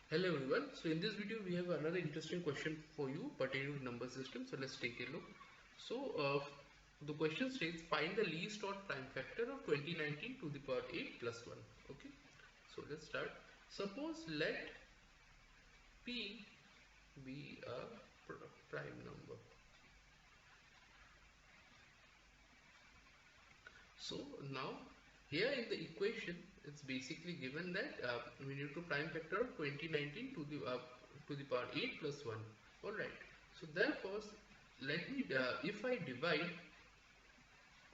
Hello everyone. So in this video we have another interesting question for you pertaining to number system. So let's take a look. So the question states find the least odd prime factor of 2019 to the power 8 plus 1. Okay. So let's start. Suppose let P be a prime number. So now here in the equation it's basically given that we need to prime factor of 2019 to the power 8 plus 1. Alright, so therefore let me if I divide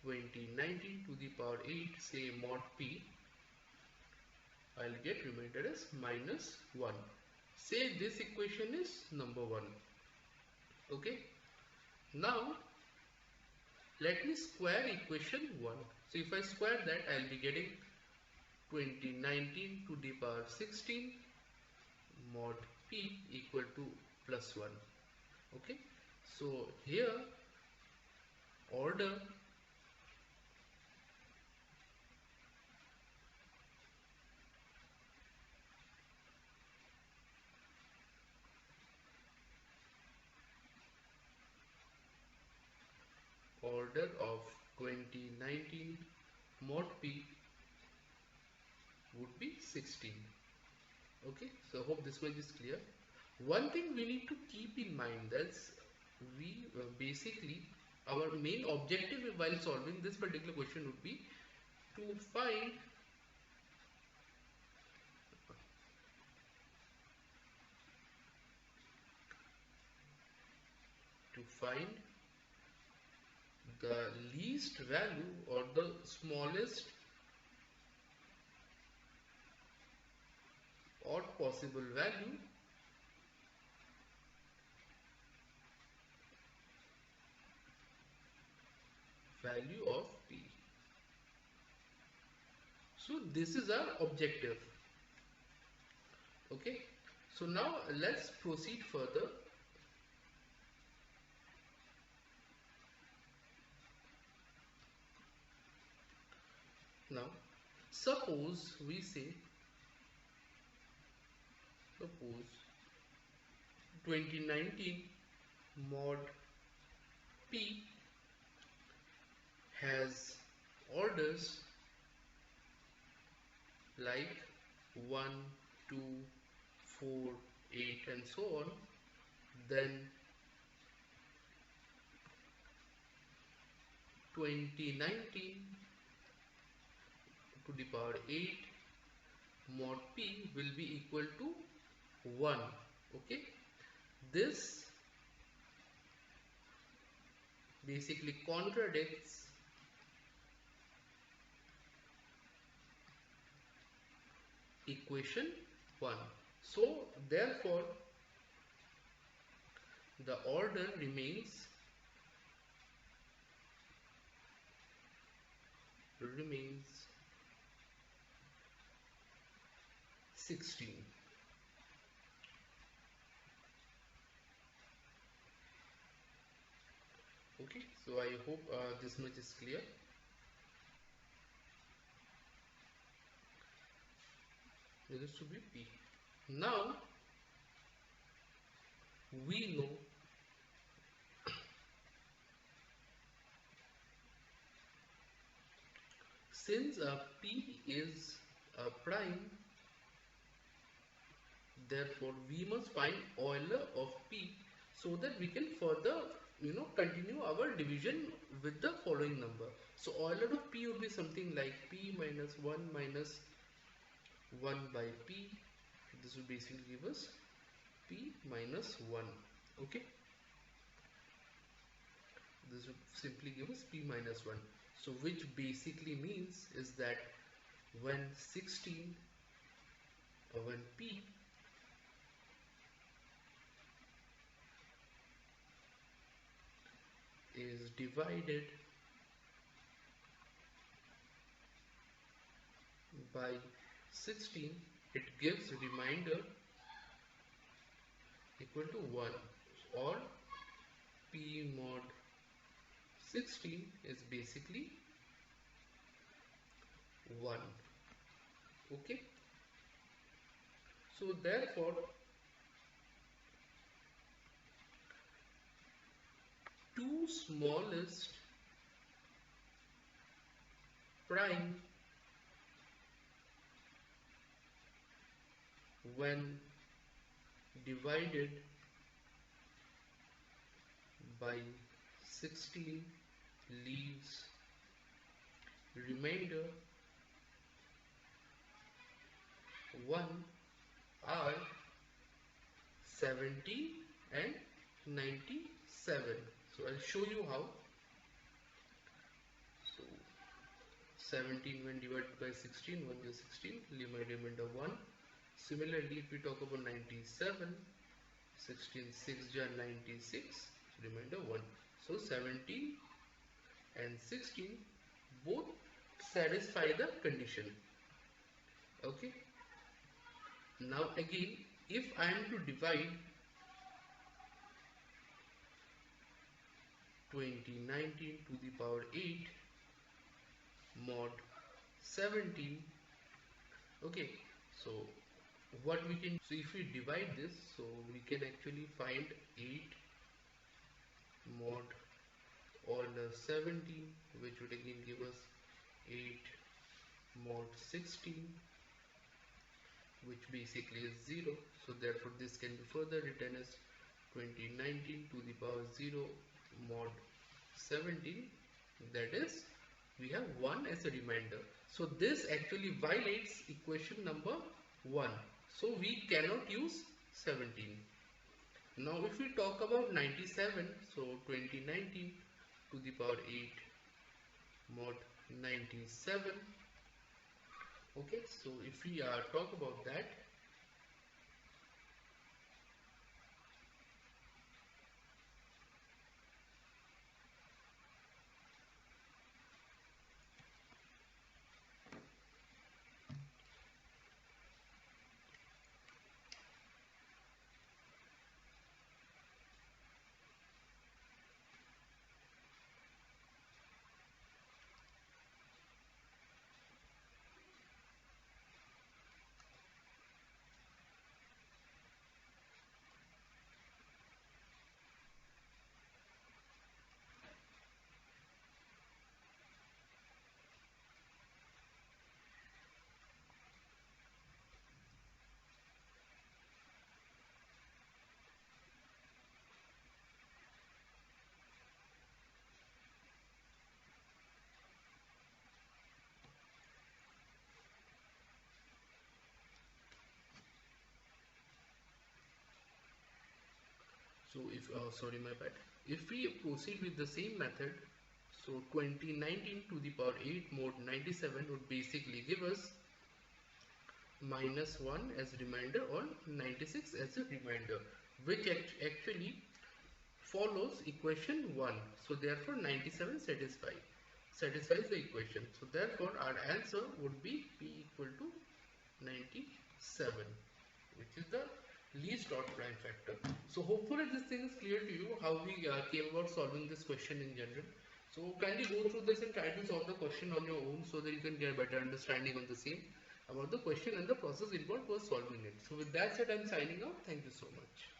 2019 to the power 8, say mod p, I'll get remainder as minus 1. Say this equation is number 1. Okay, now let me square equation 1. So if I square that, I'll be getting 2019 to the power 16 mod p equal to plus 1. Okay, so here order of 2019 mod p would be 16. Okay, so I hope this much is clear. One thing we need to keep in mind, that's we basically our main objective while solving this particular question would be to find the least value or the smallest odd possible value of p. So this is our objective. Okay, so now let's proceed further. Now suppose we say 2019 mod p has orders like 1, 2, 4, 8 and so on. Then 2019 to the power 8 mod p will be equal to 1. Okay, this basically contradicts equation 1. So therefore the order remains 16. Okay, so I hope this much is clear. This should be p. Now we know since p is a prime, therefore we must find Euler of p so that we can further continue our division with the following number. So Euler of p would be something like p minus 1 minus 1 by p. This will basically give us p minus 1. Okay, this would simply give us p minus 1. So which basically means is that when 16 or when p is divided by 16, it gives remainder equal to 1, or p mod 16 is basically 1. Okay, So therefore, two smallest prime when divided by 16 leaves remainder 1 are 70 and 97. So I'll show you how. So 17 when divided by 16, 1 is 16, leave my remainder 1. Similarly, if we talk about 97, 16, 6 are 96, remainder 1. So 17 and 16 both satisfy the condition. Okay. Now again, if I am to divide 2019 to the power 8 mod 17, okay, so what we can, so if we divide this, so we can actually find 8 mod or 17, which would again give us 8 mod 16, which basically is 0. So therefore this can be further written as 2019 to the power 0 mod 17, that is we have 1 as a remainder. So this actually violates equation number 1. So we cannot use 17. Now if we talk about 97, so 2019 to the power 8 mod 97. Okay, so if we talk about that, so if sorry, my bad, if we proceed with the same method, so 2019 to the power 8 mod 97 would basically give us minus 1 as remainder or 96 as a remainder, which actually follows equation 1. So therefore 97 satisfies the equation. So therefore our answer would be P equal to 97, which is the least odd prime factor. So hopefully this thing is clear to you, how we came about solving this question in general. So kindly go through this and try to solve the question on your own, so that you can get a better understanding on the same, about the question and the process involved for solving it. So with that said, I'm signing out. Thank you so much.